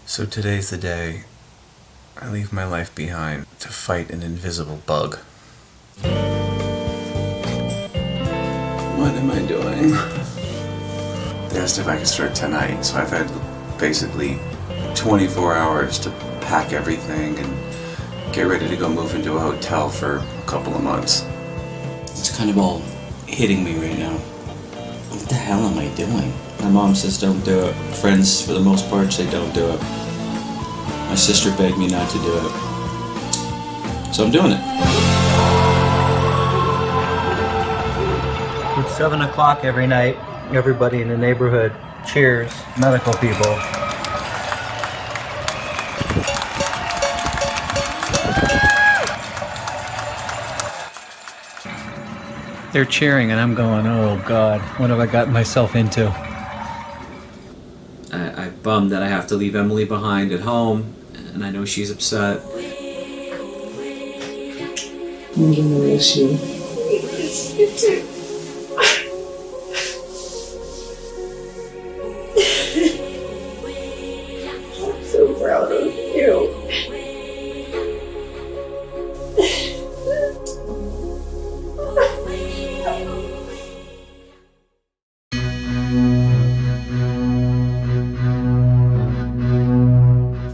So today's the day I leave my life behind to fight an invisible bug. What am I doing? They asked if I could start tonight, so I've had basically 24 hours to pack everything and get ready to go move into a hotel for a couple of months. It's kind of all hitting me right now. What the hell am I doing? My mom says don't do it. Friends, for the most part, say don't do it. My sister begged me not to do it. So I'm doing it. It's 7 o'clock every night. Everybody in the neighborhood cheers medical people. They're cheering and I'm going, oh God, what have I gotten myself into? I'm bummed that I have to leave Emily behind at home, and I know she's upset. I'm gonna miss you. You too. I'm so proud of you.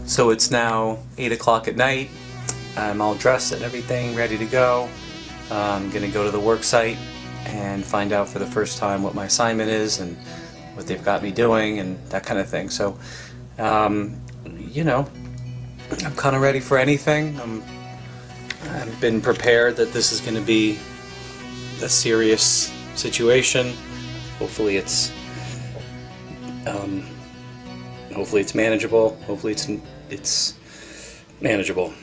So it's now 8 o'clock at night. I'm all dressed and everything, ready to go. I'm gonna go to the work site and find out for the first time what my assignment is and what they've got me doing and that kind of thing. So, you know, I'm kind of ready for anything. I've been prepared that this is going to be a serious situation. Hopefully it's manageable. Hopefully it's manageable.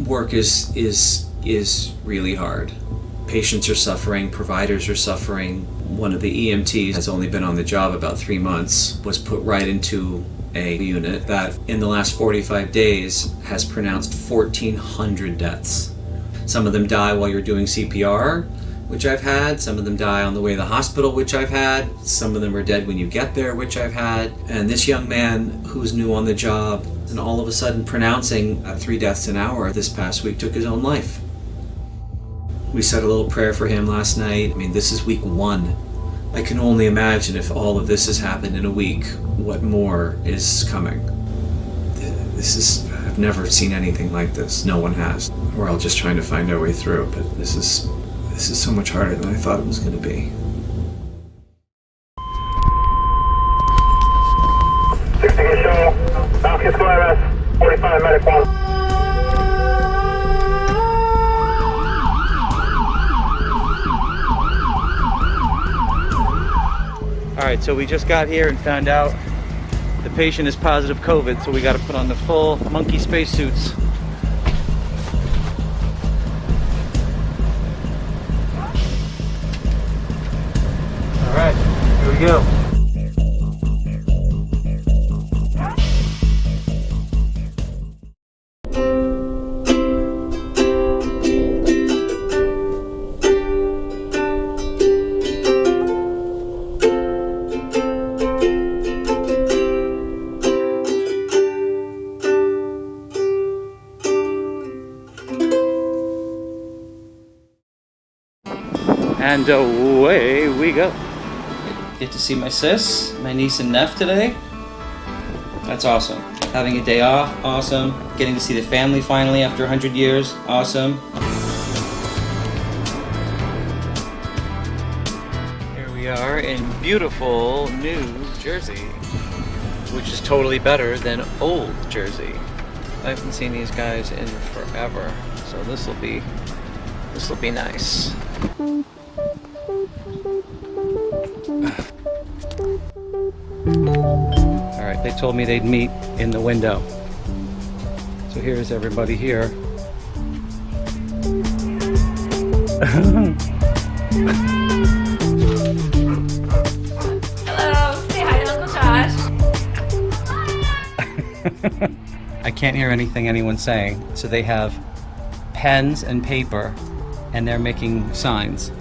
Work is really hard. Patients are suffering, providers are suffering. One of the EMTs has only been on the job about 3 months, was put right into a unit that in the last 45 days has pronounced 1,400 deaths. Some of them die while you're doing CPR, which I've had. Some of them die on the way to the hospital, which I've had. Some of them are dead when you get there, which I've had. And this young man who's new on the job and all of a sudden pronouncing 3 deaths an hour this past week took his own life. We said a little prayer for him last night. I mean, this is week 1. I can only imagine if all of this has happened in a week, what more is coming. I've never seen anything like this. No one has. We're all just trying to find our way through, but this is so much harder than I thought it was going to be. 60 show, Falcon Square 45 medic 1. Alright, so we just got here and found out the patient is positive COVID, so we got to put on the full monkey spacesuits. Alright, here we go. And away we go. Get to see my sis, my niece and nephew today. That's awesome. Having a day off, awesome. Getting to see the family finally after 100 years, awesome. Here we are in beautiful New Jersey, which is totally better than old Jersey. I haven't seen these guys in forever, so this will be nice. Alright, they told me they'd meet in the window. So So here's everybody here. Hello, say hi to Uncle Josh. I can't hear anything anyone's saying, so they have pens and paper, and they're making signs.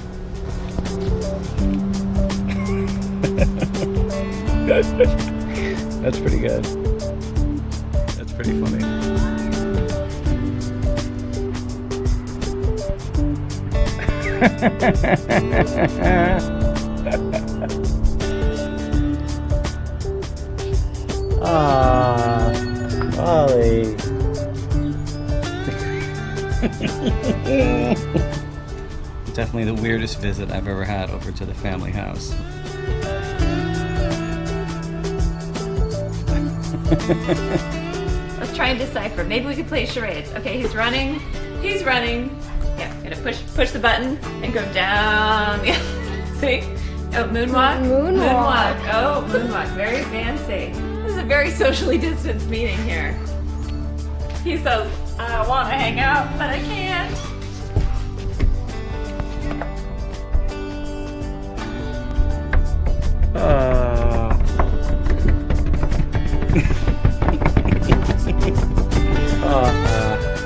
That's pretty good. That's pretty funny. Ah, Molly. Definitely the weirdest visit I've ever had over to the family house. Let's try and decipher. Maybe we could play charades. Okay, he's running. He's running. Yeah, gonna push the button and go down. Yeah, see? Oh, moonwalk? Moonwalk. Oh, moonwalk. Very fancy. This is a very socially distanced meeting here. He says, I want to hang out, but I can't.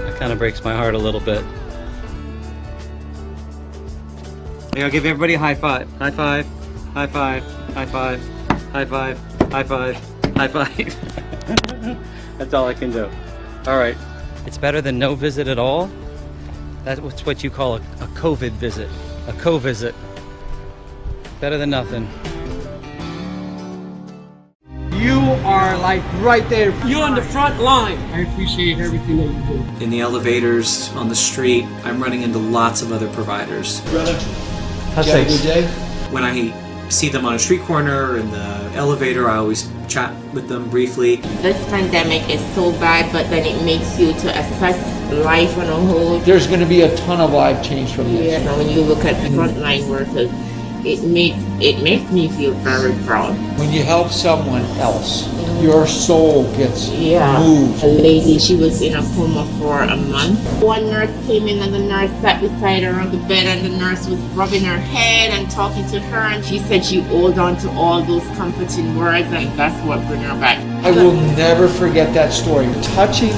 That kind of breaks my heart a little bit. Hey, I'll give everybody a high five. High five. High five. High five. High five. High five. High five. That's all I can do. All right. It's better than no visit at all. That's what you call a COVID visit. A co-visit. Better than nothing. You are like right there. You're on the front line. I appreciate everything that you do. In the elevators, on the street, I'm running into lots of other providers. Brother, How's you have a things? good day? When I see them on a street corner or in the elevator, I always chat with them briefly. This pandemic is so bad, but then it makes you to assess life on a whole. There's going to be a ton of life change from this. Yeah, when you look at frontline workers, it makes me feel very proud. When you help someone else, your soul gets moved. A lady, she was in a coma for a month. One nurse came in and the nurse sat beside her on the bed and the nurse was rubbing her head and talking to her, and she said she held on to all those comforting words, and that's what brought her back. I will never forget that story. Touching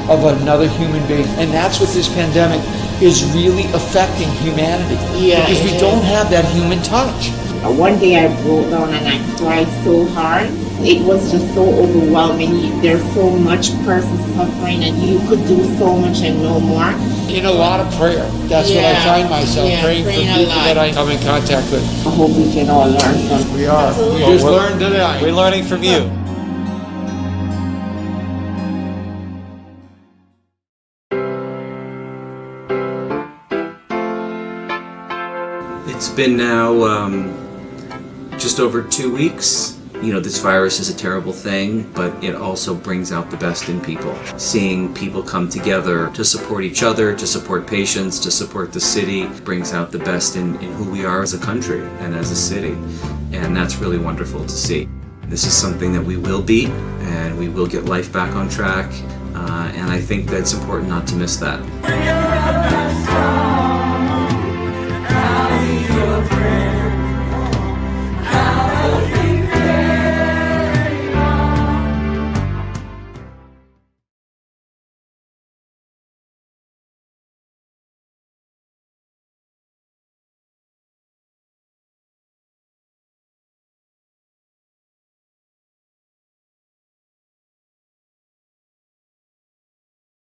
of another human being. And that's what this pandemic is really affecting humanity. Yeah, because we don't have that human touch. One day I broke down and I cried so hard. It was just so overwhelming. There's so much person suffering and you could do so much and no more. In a lot of prayer. That's what I find myself praying for people that I come in contact with. I hope we can all learn from. We are. We just learned today. We're learning from you. It's been now just over 2 weeks. You know, this virus is a terrible thing, but it also brings out the best in people. Seeing people come together to support each other, to support patients, to support the city, brings out the best in who we are as a country and as a city. And that's really wonderful to see. This is something that we will beat, and we will get life back on track. And I think that it's important not to miss that.